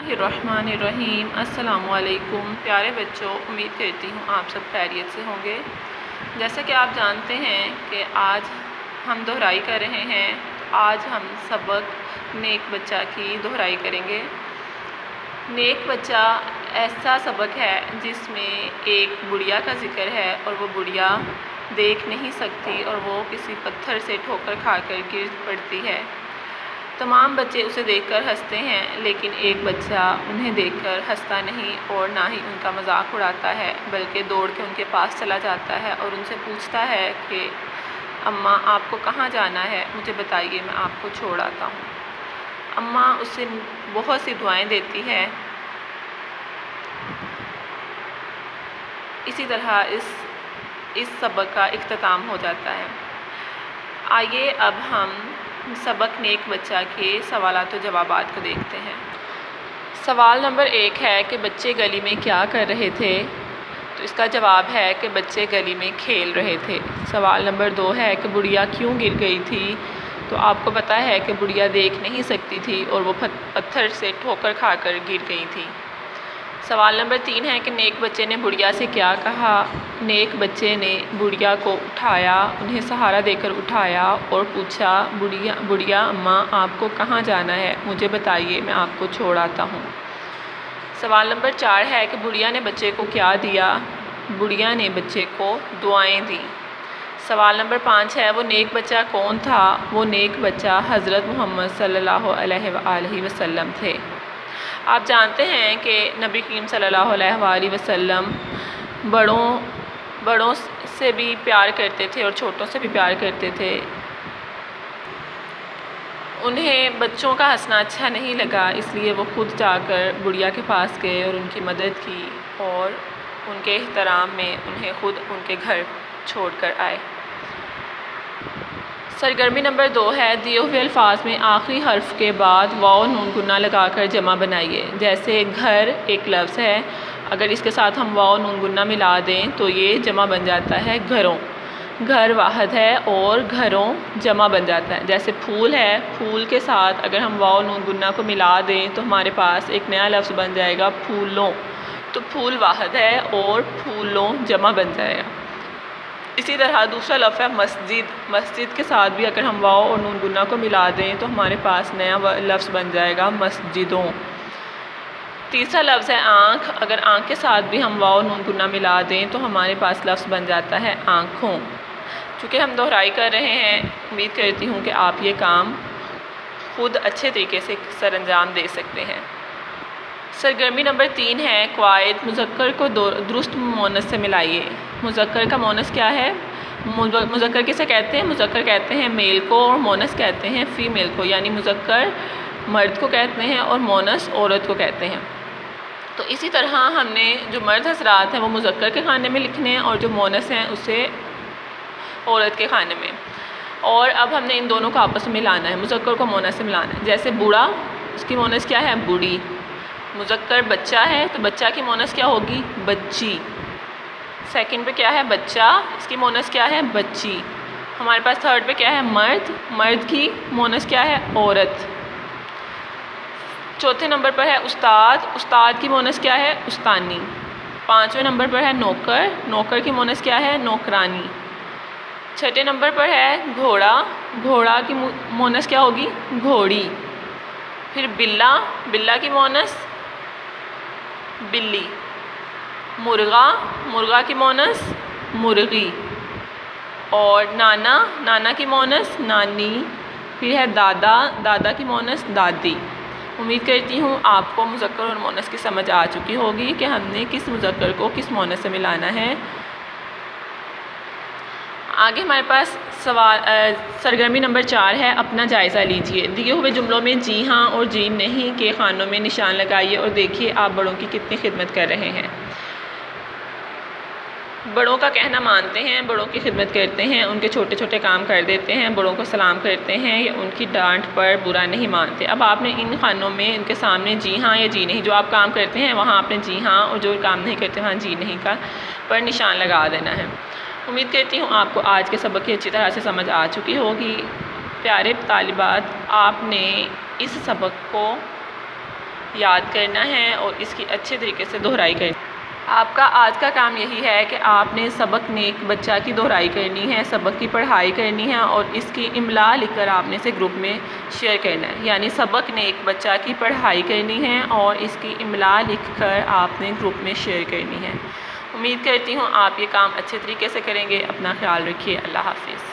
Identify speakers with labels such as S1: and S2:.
S1: الرحمن الرحیم۔ السلام علیکم پیارے بچوں، امید کرتی ہوں آپ سب خیریت سے ہوں گے۔ جیسا کہ آپ جانتے ہیں کہ آج ہم دہرائی کر رہے ہیں، تو آج ہم سبق نیک بچہ کی دہرائی کریں گے۔ نیک بچہ ایسا سبق ہے جس میں ایک بڑھیا کا ذکر ہے، اور وہ بڑھیا دیکھ نہیں سکتی اور وہ کسی پتھر سے ٹھوکر کھا کر گر پڑتی ہے۔ تمام بچے اسے دیکھ کر ہنستے ہیں، لیکن ایک بچہ انہیں دیکھ کر ہنستا نہیں اور نہ ہی ان کا مذاق اڑاتا ہے، بلکہ دوڑ کے ان کے پاس چلا جاتا ہے اور ان سے پوچھتا ہے کہ اماں آپ کو کہاں جانا ہے، مجھے بتائیے، میں آپ کو چھوڑ آتا ہوں۔ اماں اسے بہت سی دعائیں دیتی ہے۔ اسی طرح اس سبق کا اختتام ہو جاتا ہے۔ آئیے اب ہم سبق نیک بچہ کے سوالات و جوابات کو دیکھتے ہیں۔ سوال نمبر 1 ہے کہ بچے گلی میں کیا کر رہے تھے؟ تو اس کا جواب ہے کہ بچے گلی میں کھیل رہے تھے۔ سوال نمبر 2 ہے کہ بڑھیا کیوں گر گئی تھی؟ تو آپ کو پتہ ہے کہ بڑھیا دیکھ نہیں سکتی تھی اور وہ پتھر سے ٹھوکر کھا کر گر گئی تھی۔ سوال نمبر 3 ہے کہ نیک بچے نے بڑھیا سے کیا کہا؟ نیک بچے نے بڑھیا کو اٹھایا، انہیں سہارا دے کر اٹھایا اور پوچھا، بڑھیا اماں آپ کو کہاں جانا ہے، مجھے بتائیے، میں آپ کو چھوڑ آتا ہوں۔ سوال نمبر 4 ہے کہ بڑھیا نے بچے کو کیا دیا؟ بڑھیا نے بچے کو دعائیں دیں۔ سوال نمبر 5 ہے وہ نیک بچہ کون تھا؟ وہ نیک بچہ حضرت محمد صلی اللہ علیہ وآلہ وسلم تھے۔ آپ جانتے ہیں کہ نبی کریم صلی اللہ علیہ وآلہ وسلم بڑوں سے بھی پیار کرتے تھے اور چھوٹوں سے بھی پیار کرتے تھے۔ انہیں بچوں کا ہنسنا اچھا نہیں لگا، اس لیے وہ خود جا کر بڑھیا کے پاس گئے اور ان کی مدد کی اور ان کے احترام میں انہیں خود ان کے گھر چھوڑ کر آئے۔ سرگرمی نمبر 2 ہے دیے ہوئے الفاظ میں آخری حرف کے بعد واو نون گنا لگا کر جمع بنائیے۔ جیسے گھر ایک لفظ ہے، اگر اس کے ساتھ ہم واو نون گنا ملا دیں تو یہ جمع بن جاتا ہے گھروں۔ گھر واحد ہے اور گھروں جمع بن جاتا ہے۔ جیسے پھول ہے، پھول کے ساتھ اگر ہم واو نون گنا کو ملا دیں تو ہمارے پاس ایک نیا لفظ بن جائے گا پھولوں۔ تو پھول واحد ہے اور پھولوں جمع بن جائے گا۔ اسی طرح دوسرا لفظ ہے مسجد۔ مسجد کے ساتھ بھی اگر ہم واو اور نون گنا کو ملا دیں تو ہمارے پاس نیا لفظ بن جائے گا مسجدوں۔ تیسرا لفظ ہے آنکھ۔ اگر آنکھ کے ساتھ بھی ہم واو نون گنا ملا دیں تو ہمارے پاس لفظ بن جاتا ہے آنکھوں۔ چونکہ ہم دہرائی کر رہے ہیں، امید کرتی ہوں کہ آپ یہ کام خود اچھے طریقے سے سر انجام دے سکتے ہیں۔ سرگرمی نمبر 3 ہے قواعد مذکر کو درست مونث سے ملائیے۔ مذکر کا مونث کیا ہے؟ مذکر کسے کہتے ہیں؟ مذکر کہتے ہیں میل کو اور مونث کہتے ہیں فیمیل کو، یعنی مذکر مرد کو کہتے ہیں اور مونث عورت کو کہتے ہیں۔ تو اسی طرح ہم نے جو مرد حضرات ہیں وہ مذکر کے خانے میں لکھنے ہیں اور جو مونث ہیں اسے عورت کے خانے میں۔ اور اب ہم نے ان دونوں کو آپس میں ملانا ہے، مذکر کو مونث سے ملانا ہے۔ جیسے بوڑھا، اس کی مونث کیا ہے؟ بوڑھی۔ مذکر بچہ ہے تو بچہ کی مونث کیا ہوگی؟ بچی۔ سیکنڈ پہ کیا ہے؟ بچہ، اس کی مونث کیا ہے؟ بچی۔ ہمارے پاس تھرڈ پہ کیا ہے؟ مرد، مرد کی مونث کیا ہے؟ عورت۔ چوتھے نمبر پر ہے استاد، استاد کی مونث کیا ہے؟ استانی۔ پانچویں نمبر پر ہے نوکر، نوکر کی مونث کیا ہے؟ نوکرانی۔ چھٹے نمبر پر ہے گھوڑا، گھوڑا کی مونث کیا ہوگی؟ گھوڑی۔ پھر بلا، بلا کی مونث بلی۔ مرغا، مرغا کی مونث مرغی۔ اور نانا، نانا کی مونث نانی۔ پھر ہے دادا، دادا کی مونث دادی۔ امید کرتی ہوں آپ کو مذکر اور مونث کی سمجھ آ چکی ہوگی کہ ہم نے کس مذکر کو کس مونث سے ملانا ہے۔ آگے ہمارے پاس سرگرمی نمبر 4 ہے اپنا جائزہ لیجئے۔ دیے ہوئے جملوں میں جی ہاں اور جی نہیں کے خانوں میں نشان لگائیے اور دیکھیے آپ بڑوں کی کتنی خدمت کر رہے ہیں۔ بڑوں کا کہنا مانتے ہیں، بڑوں کی خدمت کرتے ہیں، ان کے چھوٹے چھوٹے کام کر دیتے ہیں، بڑوں کو سلام کرتے ہیں یا ان کی ڈانٹ پر برا نہیں مانتے۔ اب آپ نے ان خانوں میں ان کے سامنے جی ہاں یا جی نہیں، جو آپ کام کرتے ہیں وہاں آپ نے جی ہاں اور جو کام نہیں کرتے وہاں جی نہیں کا پر نشان لگا دینا ہے۔ امید کرتی ہوں آپ کو آج کے سبق کی اچھی طرح سے سمجھ آ چکی ہوگی۔ پیارے طالبات، آپ نے اس سبق کو یاد کرنا ہے اور اس کی اچھے طریقے سے دہرائی کرنی ہے۔ آپ کا آج کا کام یہی ہے کہ آپ نے سبق نیک بچہ کی دہرائی کرنی ہے، سبق کی پڑھائی کرنی ہے اور اس کی املا لکھ کر آپ نے اسے گروپ میں شیئر کرنا ہے، یعنی سبق نیک بچہ کی پڑھائی کرنی ہے اور اس کی املا لکھ کر آپ نے گروپ میں شیئر کرنی ہے۔ امید کرتی ہوں آپ یہ کام اچھے طریقے سے کریں گے۔ اپنا خیال رکھیے۔ اللہ حافظ۔